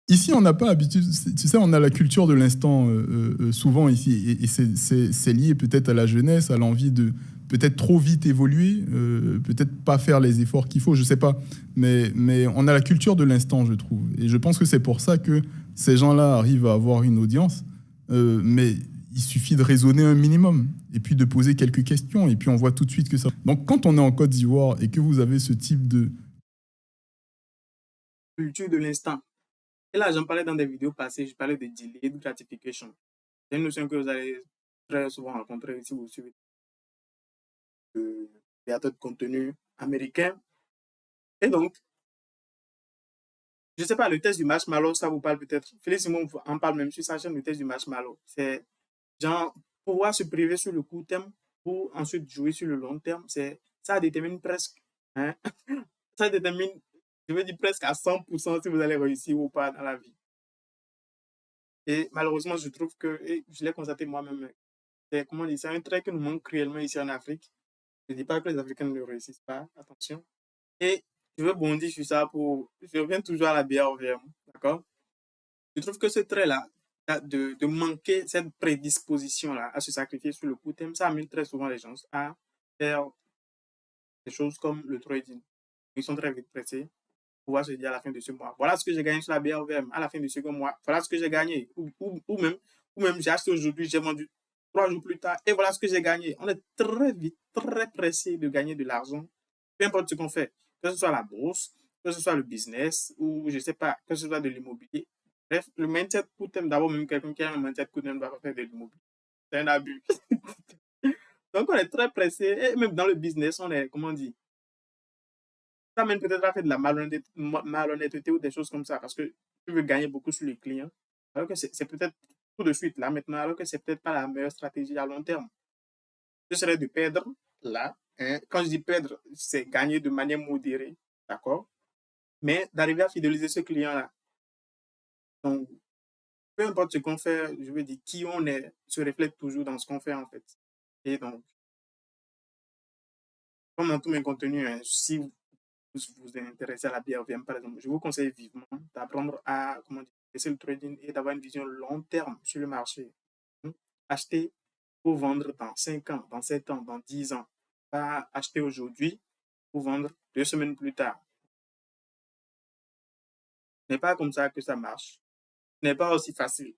Ici, on n'a pas l'habitude, tu sais, on a la culture de l'instant souvent ici, et c'est lié peut-être à la jeunesse, à l'envie de peut-être trop vite évoluer, peut-être pas faire les efforts qu'il faut, je sais pas, mais on a la culture de l'instant, je trouve, et je pense que c'est pour ça que ces gens-là arrivent à avoir une audience, mais il suffit de raisonner un minimum, et puis de poser quelques questions, et puis on voit tout de suite que ça... Donc quand on est en Côte d'Ivoire et que vous avez ce type de... Culture de l'instant. Et là, j'en parlais dans des vidéos passées, je parlais de delayed gratification. C'est une notion que vous allez très souvent rencontrer si vous suivez le créateur de contenu américain. Et donc, je ne sais pas, le test du marshmallow, ça vous parle peut-être. Félix Simon en parle même sur sa chaîne, le test du marshmallow. C'est genre pouvoir se priver sur le court terme pour ensuite jouer sur le long terme. Ça détermine presque, hein, ça détermine, je veux dire presque à 100% si vous allez réussir ou pas dans la vie. Et malheureusement, je trouve que, et je l'ai constaté moi-même, c'est un trait que nous manque cruellement ici en Afrique. Je ne dis pas que les Africains ne le réussissent pas, attention. Et je veux bondir sur ça je reviens toujours à la BRVM, d'accord? Je trouve que ce trait-là, de manquer cette prédisposition-là à se sacrifier sur le court terme, ça amène très souvent les gens à faire des choses comme le trading. Ils sont très vite pressés pour pouvoir se dire à la fin de ce mois, voilà ce que j'ai gagné sur la BRVM, à la fin de ce mois, voilà ce que j'ai gagné. Ou même j'ai acheté aujourd'hui, j'ai vendu 3 jours plus tard, et voilà ce que j'ai gagné. On est très vite, très pressé de gagner de l'argent, peu importe ce qu'on fait, que ce soit la bourse, que ce soit le business, ou je ne sais pas, que ce soit de l'immobilier. Bref, le mindset court terme, d'abord, même quelqu'un qui a un mindset court terme va faire de l'immobilier. C'est un abus. Donc, on est très pressé, et même dans le business, on est, comment on dit, ça mène peut-être à faire de la malhonnêteté ou des choses comme ça, parce que tu veux gagner beaucoup sur les clients, alors que c'est peut-être tout de suite, là, maintenant, alors que c'est peut-être pas la meilleure stratégie à long terme. Ce serait de perdre, là, hein. Quand je dis perdre, c'est gagner de manière modérée, d'accord? Mais d'arriver à fidéliser ce client-là. Donc, peu importe ce qu'on fait, je veux dire, qui on est se reflète toujours dans ce qu'on fait, en fait. Et donc, comme dans tous mes contenus, hein, si vous êtes intéressé à la BRVM, par exemple, je vous conseille vivement d'apprendre à comment dire, laisser le trading et d'avoir une vision long terme sur le marché. Acheter pour vendre dans 5 ans, dans 7 ans, dans 10 ans. Pas acheter aujourd'hui pour vendre 2 semaines plus tard. Ce n'est pas comme ça que ça marche. Ce n'est pas aussi facile.